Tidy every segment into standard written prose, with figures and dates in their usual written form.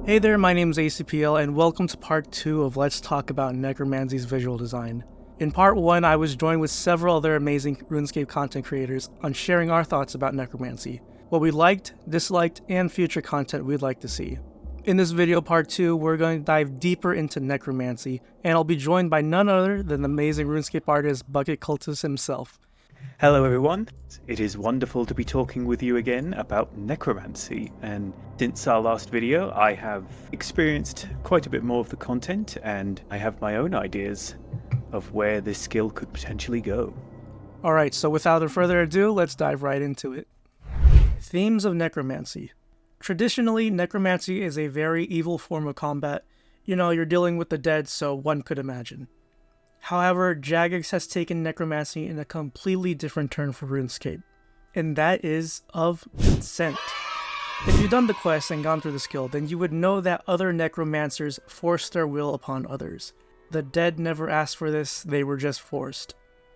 Hey there, my name is ACPL, and welcome to part 2 of Let's Talk About Necromancy's visual design. In part 1, I was joined with several other amazing RuneScape content creators on sharing our thoughts about Necromancy, what we liked, disliked, and future content we'd like to see. In this video, part 2, we're going to dive deeper into Necromancy, and I'll be joined by none other than the amazing RuneScape artist Bucket Cultist himself. Hello everyone, it is wonderful to be talking with you again about Necromancy, and since our last video I have experienced quite a bit more of the content and I have my own ideas of where this skill could potentially go. Alright, so without further ado, let's dive right into it. Themes of Necromancy. Traditionally, Necromancy is a very evil form of combat. You know, you're dealing with the dead, so one could imagine. However, Jagex has taken Necromancy in a completely different turn for RuneScape, and that is of consent. If you've done the quest and gone through the skill, then you would know that other Necromancers forced their will upon others. The dead never asked for this, they were just forced.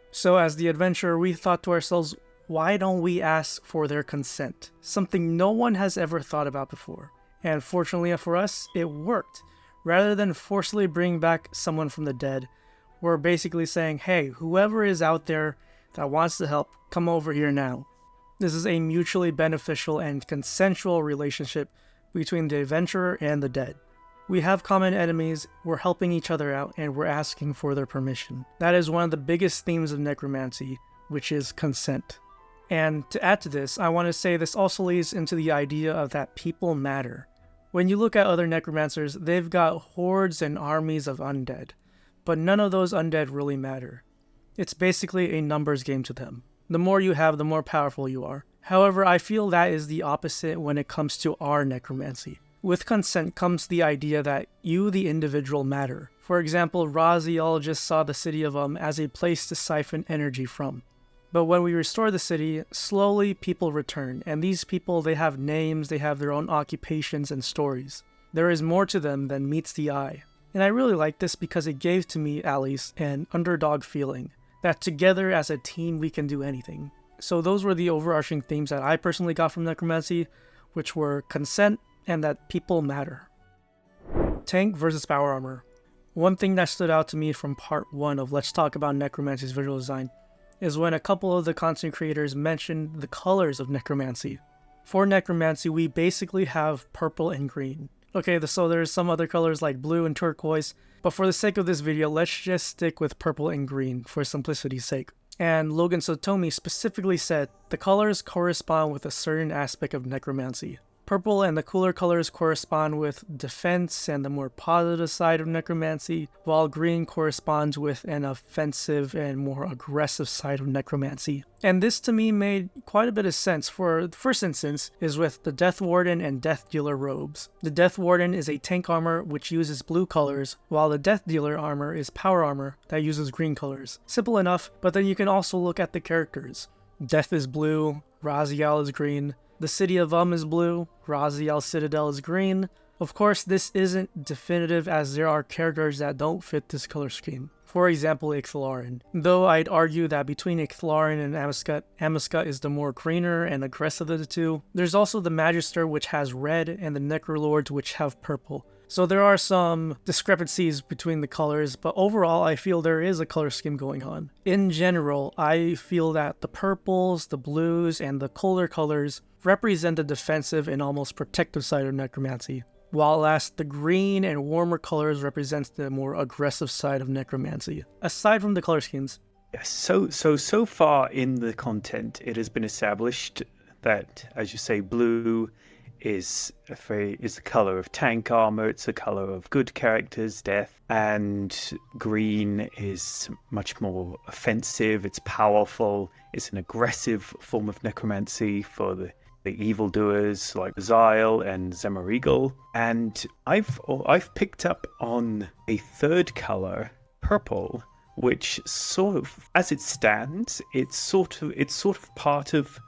So as the adventurer, we thought to ourselves, why don't we ask for their consent? Something no one has ever thought about before. And fortunately for us, it worked. Rather than forcibly bring back someone from the dead, we're basically saying, hey, whoever is out there that wants to help, come over here now. This is a mutually beneficial and consensual relationship between the adventurer and the dead. We have common enemies, we're helping each other out, and we're asking for their permission. That is one of the biggest themes of Necromancy, which is consent. And to add to this, I want to say this also leads into the idea of that people matter. When you look at other Necromancers, they've got hordes and armies of undead. But none of those undead really matter. It's basically a numbers game to them. The more you have, the more powerful you are. However, I feel that is the opposite when it comes to our Necromancy. With consent comes the idea that you, the individual, matter. For example, Raziel just saw the city of as a place to siphon energy from. But when we restore the city, slowly people return, and these people, they have names, they have their own occupations and stories. There is more to them than meets the eye. And I really like this because it gave to me, at least, an underdog feeling, that together as a team we can do anything. So those were the overarching themes that I personally got from Necromancy, which were consent and that people matter. Tank versus power armor. One thing that stood out to me from part 1 of Let's Talk About Necromancy's visual design is when a couple of the content creators mentioned the colors of Necromancy. For Necromancy, we basically have purple and green. Okay, so there's some other colors like blue and turquoise, but for the sake of this video, let's just stick with purple and green for simplicity's sake. And Logan Sotomi specifically said the colors correspond with a certain aspect of Necromancy. Purple and the cooler colors correspond with defense and the more positive side of Necromancy, while green corresponds with an offensive and more aggressive side of Necromancy. And this to me made quite a bit of sense. For the first instance is with the Death Warden and Death Dealer robes. The Death Warden is a tank armor which uses blue colors, while the Death Dealer armor is power armor that uses green colors. Simple enough, but then you can also look at the characters. Death is blue, Raziel is green. The city of is blue, Raziel Citadel is green. Of course, this isn't definitive as there are characters that don't fit this color scheme. For example, Ixalan. Though I'd argue that between Ixalan and Amazca is the more greener and aggressive of the two. There's also the Magister which has red and the Necrolords which have purple. So there are some discrepancies between the colors, but overall I feel there is a color scheme going on. In general, I feel that the purples, the blues, and the colder colors represent the defensive and almost protective side of Necromancy, while the green and warmer colors represents the more aggressive side of Necromancy. Aside from the color schemes. Yes, so far in the content it has been established that, as you say, blue is the color of tank armor, it's the color of good characters, death, and green is much more offensive, it's powerful, it's an aggressive form of necromancy for the evildoers like Zyle and Zemarigal. And I've picked up on a third color, purple, which sort of, as it stands, it's sort of part of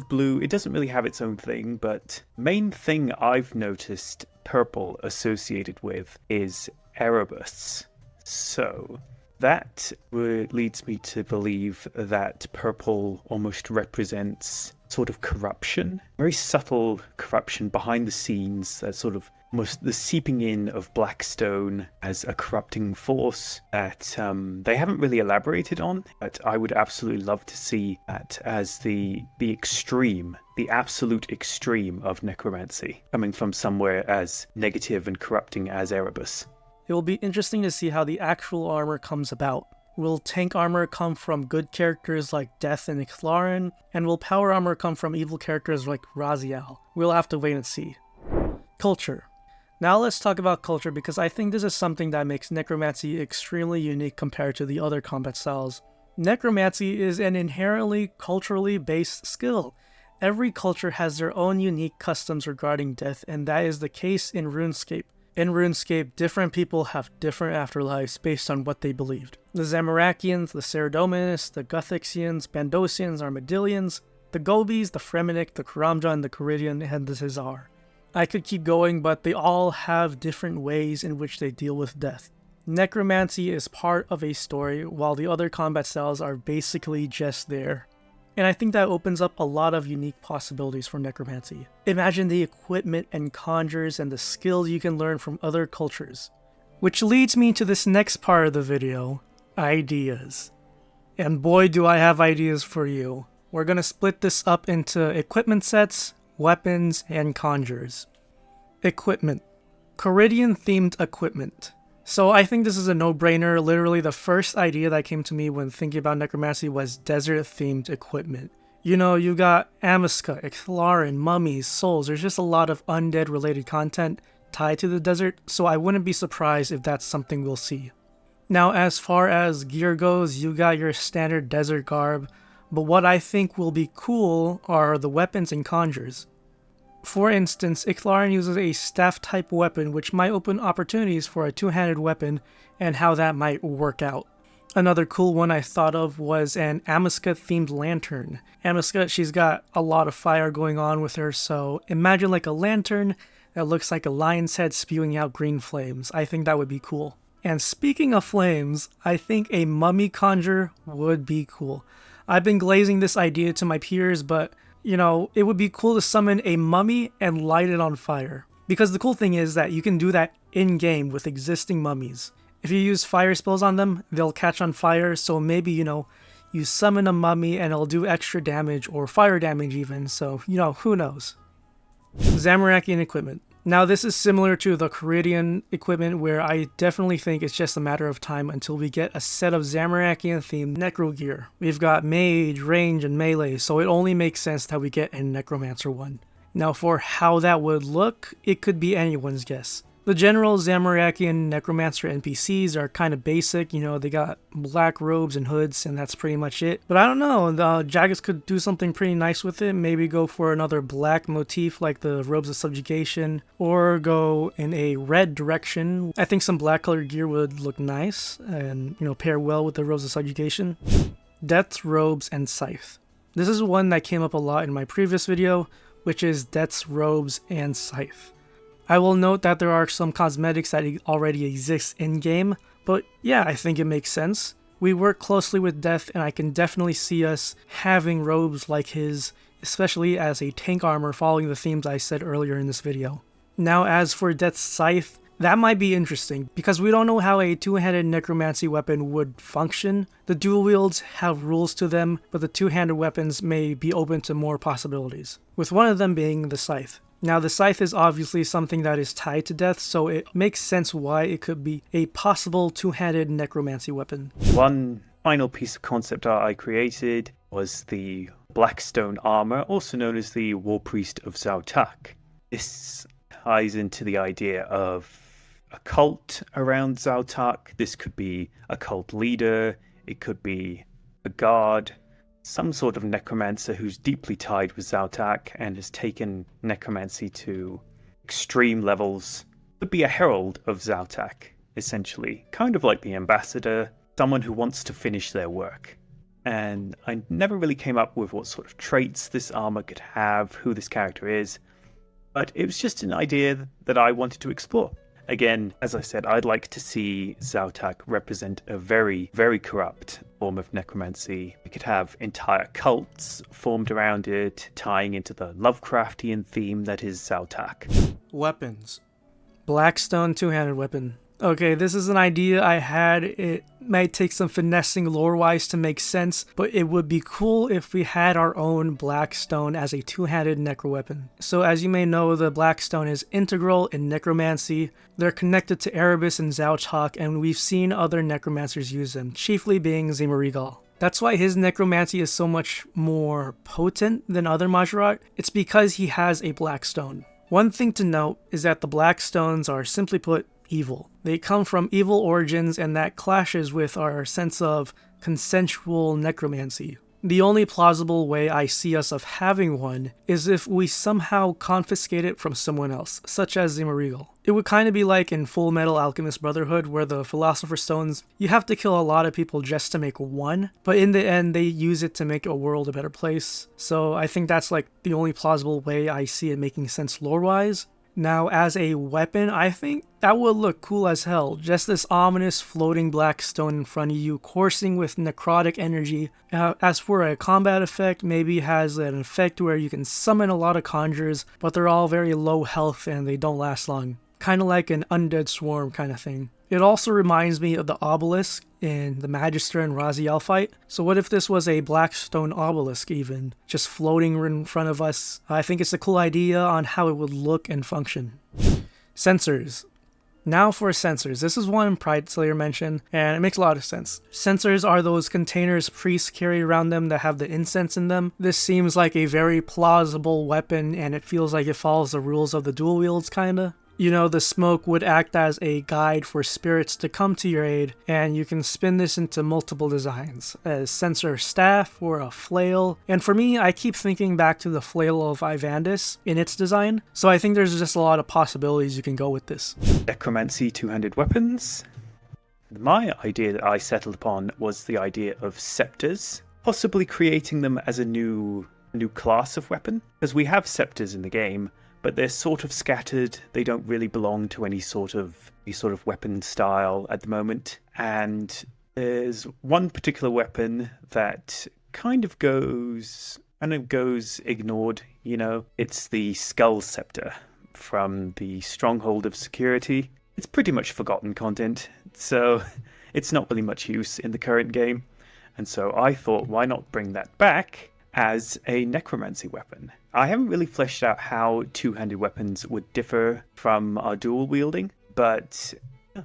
blue. It doesn't really have its own thing, but main thing I've noticed purple associated with is Erebus. So that leads me to believe that purple almost represents sort of corruption, very subtle corruption behind the scenes that sort of almost the seeping in of Blackstone as a corrupting force that they haven't really elaborated on, but I would absolutely love to see that as the extreme, the absolute extreme of necromancy, coming from somewhere as negative and corrupting as Erebus. It will be interesting to see how the actual armor comes about. Will tank armor come from good characters like Death and Ixalan, and will power armor come from evil characters like Raziel? We'll have to wait and see. Culture. Now let's talk about culture, because I think this is something that makes necromancy extremely unique compared to the other combat styles. Necromancy is an inherently culturally based skill. Every culture has their own unique customs regarding death, and that is the case in RuneScape. In RuneScape, different people have different afterlives based on what they believed. The Zamorakians, the Ceradomanists, the Guthixians, Bandosians, Armadillians, the Gobies, the Fremennik, the Karamja, and the Caridian, and the Cesar. I could keep going, but they all have different ways in which they deal with death. Necromancy is part of a story, while the other combat styles are basically just there. And I think that opens up a lot of unique possibilities for necromancy. Imagine the equipment and conjures and the skills you can learn from other cultures. Which leads me to this next part of the video, ideas. And boy do I have ideas for you. We're gonna split this up into equipment sets, weapons, and conjures. Equipment. Caridian themed equipment. So I think this is a no-brainer. Literally the first idea that came to me when thinking about necromancy was desert-themed equipment. You know, you got Amiska, Ixalan, mummies, souls. There's just a lot of undead-related content tied to the desert, so I wouldn't be surprised if that's something we'll see. Now, as far as gear goes, you got your standard desert garb, but what I think will be cool are the weapons and conjures. For instance, Ixalan uses a staff-type weapon, which might open opportunities for a two-handed weapon and how that might work out. Another cool one I thought of was an Amiska-themed lantern. Amiska, she's got a lot of fire going on with her, so imagine like a lantern that looks like a lion's head spewing out green flames. I think that would be cool. And speaking of flames, I think a mummy conjure would be cool. I've been glazing this idea to my peers, but you know, it would be cool to summon a mummy and light it on fire. Because the cool thing is that you can do that in-game with existing mummies. If you use fire spells on them, they'll catch on fire, so maybe, you know, you summon a mummy and it'll do extra damage or fire damage even, so, you know, who knows. Zamorakian equipment. Now this is similar to the Caridian equipment, where I definitely think it's just a matter of time until we get a set of Zamorakian themed necro gear. We've got mage, range, and melee, so it only makes sense that we get a necromancer one. Now for how that would look, it could be anyone's guess. The general Zamorakian necromancer NPCs are kind of basic, you know, they got black robes and hoods, and that's pretty much it. But I don't know, the Jagus could do something pretty nice with it, maybe go for another black motif like the robes of subjugation, or go in a red direction. I think some black colored gear would look nice, and, you know, pair well with the robes of subjugation. Death's robes and scythe. This is one that came up a lot in my previous video, which is Death's robes and scythe. I will note that there are some cosmetics that already exist in-game, but yeah, I think it makes sense. We work closely with Death, and I can definitely see us having robes like his, especially as a tank armor following the themes I said earlier in this video. Now as for Death's scythe, that might be interesting, because we don't know how a two-handed necromancy weapon would function. The dual wields have rules to them, but the two-handed weapons may be open to more possibilities, with one of them being the scythe. Now the scythe is obviously something that is tied to death, so it makes sense why it could be a possible two-handed necromancy weapon. One final piece of concept art I created was the Blackstone armor, also known as the War Priest of Zautak. This ties into the idea of a cult around Zautak. This could be a cult leader, it could be a guard, some sort of necromancer who's deeply tied with Zautak and has taken necromancy to extreme levels. Would be a herald of Zautak, essentially. Kind of like the ambassador, someone who wants to finish their work. And I never really came up with what sort of traits this armor could have, who this character is, but it was just an idea that I wanted to explore. Again, as I said, I'd like to see Zautak represent a very, very corrupt form of necromancy. We could have entire cults formed around it, tying into the Lovecraftian theme that is Zautak. Weapons. Blackstone two-handed weapon. Okay, this is an idea I had. It might take some finessing lore-wise to make sense, but it would be cool if we had our own Blackstone as a two-handed necro weapon. So as you may know, the Blackstone is integral in Necromancy. They're connected to Erebus and Zouchhawk, and we've seen other necromancers use them, chiefly being Zamoragal. That's why his necromancy is so much more potent than other Majorat. It's because he has a Blackstone. One thing to note is that the Blackstones are, simply put, evil. They come from evil origins, and that clashes with our sense of consensual necromancy. The only plausible way I see us of having one is if we somehow confiscate it from someone else, such as Zamoragal. It would kind of be like in Full Metal Alchemist Brotherhood, where the Philosopher's Stones, you have to kill a lot of people just to make one, but in the end they use it to make a world a better place. So I think that's like the only plausible way I see it making sense lore-wise. Now, as a weapon, I think that would look cool as hell. Just this ominous floating black stone in front of you, coursing with necrotic energy. As for a combat effect, maybe it has an effect where you can summon a lot of conjures, but they're all very low health and they don't last long. Kind of like an undead swarm kind of thing. It also reminds me of the obelisk in the Magister and Raziel fight. So what if this was a Blackstone obelisk even, just floating in front of us? I think it's a cool idea on how it would look and function. Sensors. Now for sensors. This is one Pride Slayer mentioned, and it makes a lot of sense. Sensors are those containers priests carry around them that have the incense in them. This seems like a very plausible weapon, and it feels like it follows the rules of the dual wields kinda. You know, the smoke would act as a guide for spirits to come to your aid, and you can spin this into multiple designs, a censer staff or a flail. And for me, I keep thinking back to the flail of Ivandis in its design, so I think there's just a lot of possibilities you can go with this. Necromancy two-handed weapons. My idea that I settled upon was the idea of scepters, possibly creating them as a new class of weapon, because we have scepters in the game, but they're sort of scattered. They don't really belong to any sort of weapon style at the moment. And there's one particular weapon that kind of goes ignored, you know. It's the Skull Scepter from the Stronghold of Security. It's pretty much forgotten content, so it's not really much use in the current game. And so I thought, why not bring that back as a necromancy weapon? I haven't really fleshed out how two-handed weapons would differ from our dual wielding, but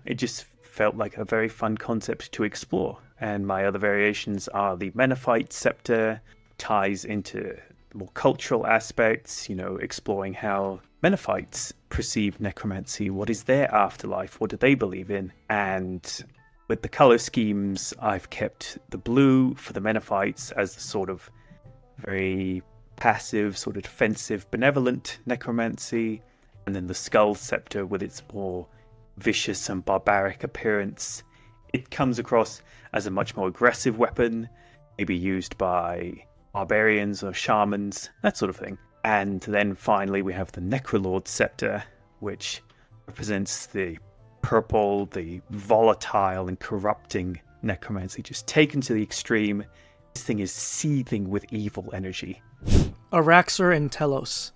it just felt like a very fun concept to explore. And my other variations are the Menethite Scepter, ties into more cultural aspects, you know, exploring how Menethites perceive necromancy, what is their afterlife, what do they believe in. And with the color schemes, I've kept the blue for the Menethites as the sort of very passive, sort of defensive, benevolent necromancy, and then the Skull Scepter with its more vicious and barbaric appearance. It comes across as a much more aggressive weapon, maybe used by barbarians or shamans, that sort of thing. And then finally we have the Necrolord Scepter, which represents the purple, the volatile and corrupting necromancy, just taken to the extreme. This thing is seething with evil energy. Araxor and Telos.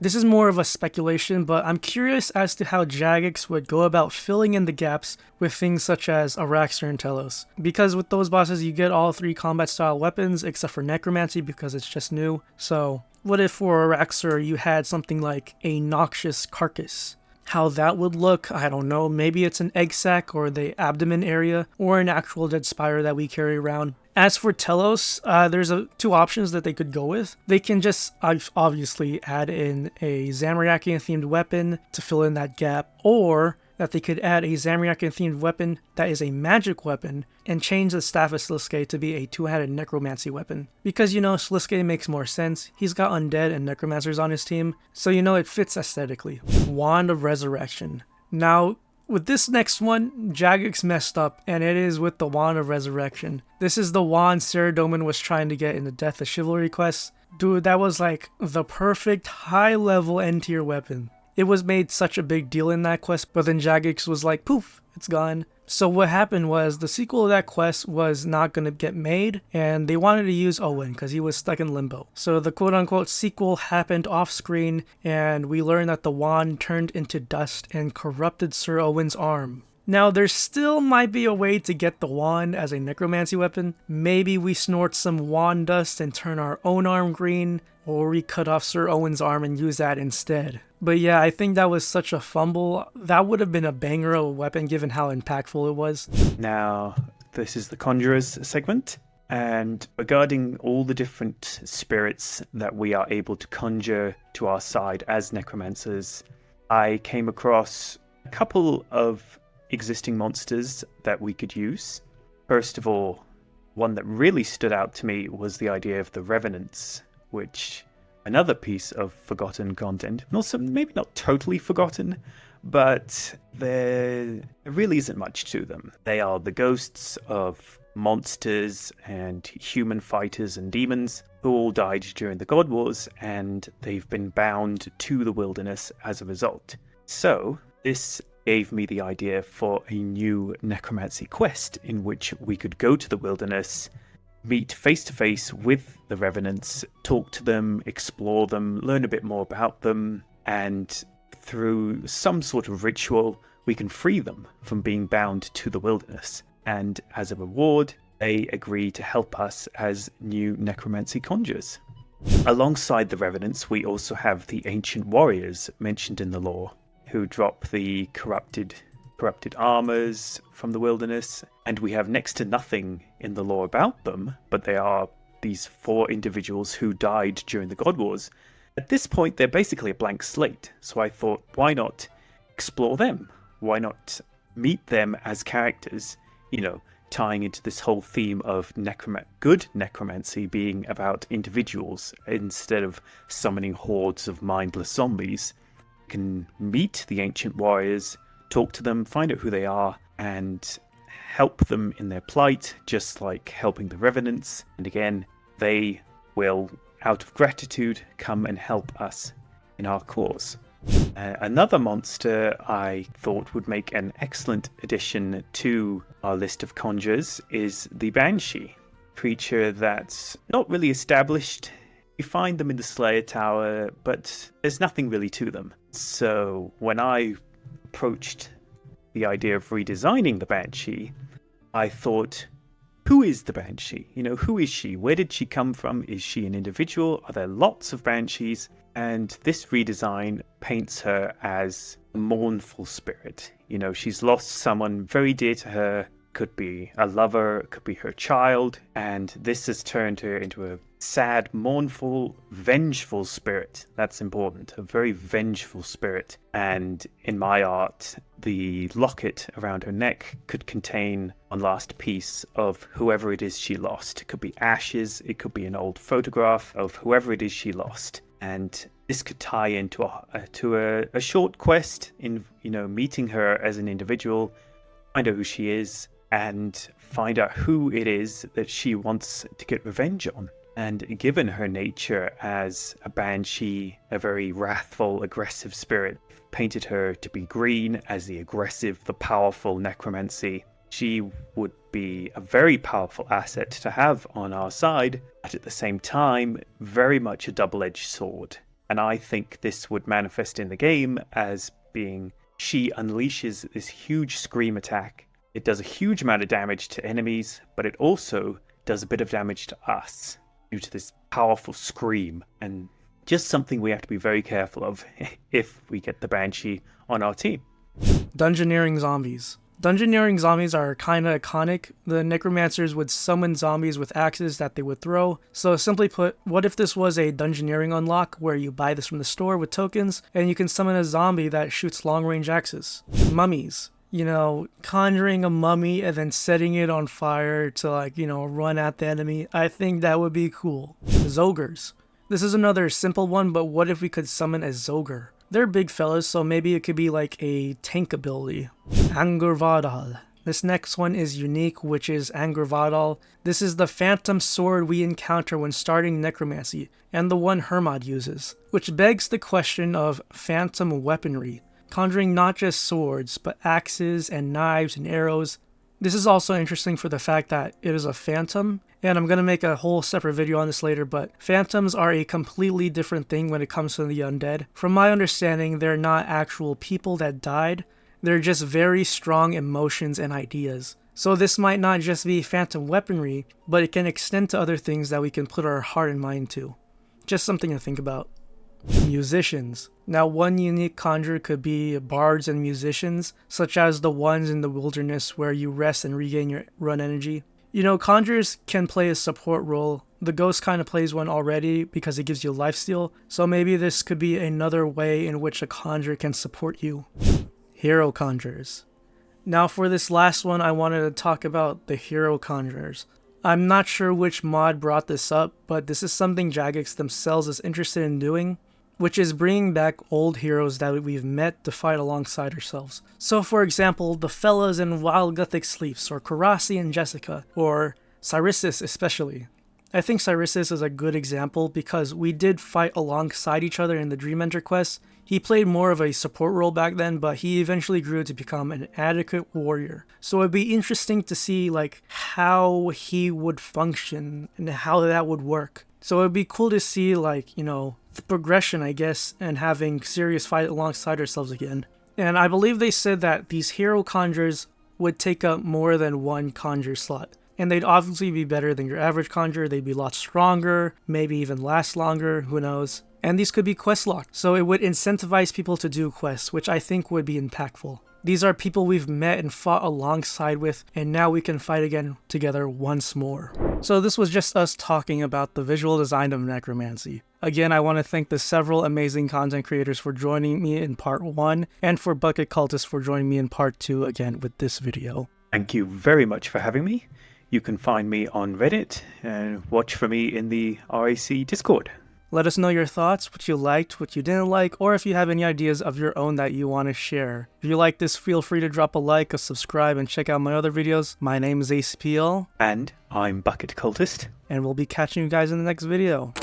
This is more of a speculation, but I'm curious as to how Jagex would go about filling in the gaps with things such as Araxor and Telos. Because with those bosses you get all three combat style weapons except for Necromancy because it's just new. So what if for Araxor you had something like a Noxious Carcass? How that would look, I don't know. Maybe it's an egg sac or the abdomen area, or an actual dead spire that we carry around. As for Telos, there's two options that they could go with. They can just obviously add in a Zamorakian themed weapon to fill in that gap, or that they could add a Zamorakian themed weapon that is a magic weapon and change the staff of Sliske to be a two-handed necromancy weapon. Because, you know, Sliske makes more sense. He's got undead and necromancers on his team, so you know it fits aesthetically. Wand of Resurrection. Now, with this next one, Jagex messed up, and it is with the Wand of Resurrection. This is the wand Saradomin was trying to get in the Death of Chivalry quest. Dude, that was like the perfect high-level end-tier weapon. It was made such a big deal in that quest, but then Jagex was like, poof, it's gone. So what happened was the sequel of that quest was not going to get made, and they wanted to use Owen because he was stuck in limbo. So the quote-unquote sequel happened off-screen, and we learned that the wand turned into dust and corrupted Sir Owen's arm. Now, there still might be a way to get the wand as a necromancy weapon. Maybe we snort some wand dust and turn our own arm green, or we cut off Sir Owen's arm and use that instead. But yeah, I think that was such a fumble. That would have been a banger of a weapon given how impactful it was. Now, this is the Conjurers segment, and regarding all the different spirits that we are able to conjure to our side as necromancers, I came across a couple of existing monsters that we could use. First of all, one that really stood out to me was the idea of the Revenants, which another piece of forgotten content. Also, maybe not totally forgotten, but there really isn't much to them. They are the ghosts of monsters and human fighters and demons who all died during the God Wars, and they've been bound to the wilderness as a result. So, this gave me the idea for a new necromancy quest in which we could go to the wilderness, meet face to face with the Revenants, talk to them, explore them, learn a bit more about them, and through some sort of ritual, we can free them from being bound to the wilderness. And as a reward, they agree to help us as new necromancy conjurers. Alongside the Revenants, we also have the ancient warriors mentioned in the lore, who drop the corrupted armors from the wilderness, and we have next to nothing in the lore about them, but they are these 4 individuals who died during the God Wars. At this point, they're basically a blank slate, so I thought, why not explore them? Why not meet them as characters, tying into this whole theme of good necromancy being about individuals instead of summoning hordes of mindless zombies. You can meet the ancient warriors, talk to them, find out who they are, and help them in their plight, just like helping the Revenants. And again, they will, out of gratitude, come and help us in our cause. Another monster I thought would make an excellent addition to our list of conjurers is the Banshee, creature that's not really established. You find them in the Slayer Tower, but there's nothing really to them. So when I approached the idea of redesigning the Banshee, I thought, who is the Banshee? Who is she? Where did she come from? Is she an individual? Are there lots of Banshees? And this redesign paints her as a mournful spirit. She's lost someone very dear to her. Could be a lover, it could be her child, and this has turned her into a sad, mournful, vengeful spirit. That's important, a very vengeful spirit. And in my art, the locket around her neck could contain one last piece of whoever it is she lost. It could be ashes, it could be an old photograph of whoever it is she lost. And this could tie into a short quest in meeting her as an individual, find out who she is, and find out who it is that she wants to get revenge on. And given her nature as a banshee, a very wrathful, aggressive spirit, painted her to be green as the aggressive, the powerful necromancy. She would be a very powerful asset to have on our side, but at the same time, very much a double-edged sword. And I think this would manifest in the game as being she unleashes this huge scream attack. It does a huge amount of damage to enemies, but it also does a bit of damage to us due to this powerful scream. And just something we have to be very careful of if we get the Banshee on our team. Dungeoneering zombies. Dungeoneering zombies are kinda iconic. The necromancers would summon zombies with axes that they would throw. So simply put, what if this was a dungeoneering unlock where you buy this from the store with tokens and you can summon a zombie that shoots long-range axes? Mummies. Conjuring a mummy and then setting it on fire to run at the enemy. I think that would be cool. Zogres. This is another simple one, but what if we could summon a Zogre? They're big fellas, so maybe it could be like a tank ability. Angurvadal. This next one is unique, which is Angravadal. This is the phantom sword we encounter when starting Necromancy, and the one Hermod uses, which begs the question of phantom weaponry, conjuring not just swords, but axes and knives and arrows. This is also interesting for the fact that it is a phantom, and I'm going to make a whole separate video on this later, but phantoms are a completely different thing when it comes to the undead. From my understanding, they're not actual people that died, they're just very strong emotions and ideas. So this might not just be phantom weaponry, but it can extend to other things that we can put our heart and mind to. Just something to think about. Musicians. Now, one unique conjure could be bards and musicians, such as the ones in the wilderness where you rest and regain your run energy. You know, conjures can play a support role. The ghost kind of plays one already because it gives you lifesteal, so maybe this could be another way in which a conjure can support you. Hero conjures. Now for this last one, I wanted to talk about the hero conjurers. I'm not sure which mod brought this up, but this is something Jagex themselves is interested in doing, which is bringing back old heroes that we've met to fight alongside ourselves. So for example, the fellas in Wild Gothic Sleeps, or Karasi and Jessica, or Cyrus's especially. I think Cyrus's is a good example because we did fight alongside each other in the Dream Enter quest. He played more of a support role back then, but he eventually grew to become an adequate warrior. So it'd be interesting to see like how he would function and how that would work. So it'd be cool to see like, you know, the progression, I guess, and having serious fight alongside ourselves again. And I believe they said that these hero conjures would take up more than one conjure slot. And they'd obviously be better than your average conjure, they'd be a lot stronger, maybe even last longer, who knows. And these could be quest locked, so it would incentivize people to do quests, which I think would be impactful. These are people we've met and fought alongside with, and now we can fight again together once more. So this was just us talking about the visual design of Necromancy. Again, I want to thank the several amazing content creators for joining me in part 1, and for Bucket Cultist for joining me in part 2 again with this video. Thank you very much for having me. You can find me on Reddit and watch for me in the RAC Discord. Let us know your thoughts, what you liked, what you didn't like, or if you have any ideas of your own that you want to share. If you like this, feel free to drop a like, a subscribe, and check out my other videos. My name is ACPL. And I'm Bucket Cultist. And we'll be catching you guys in the next video.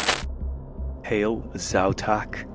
Hail Zautak.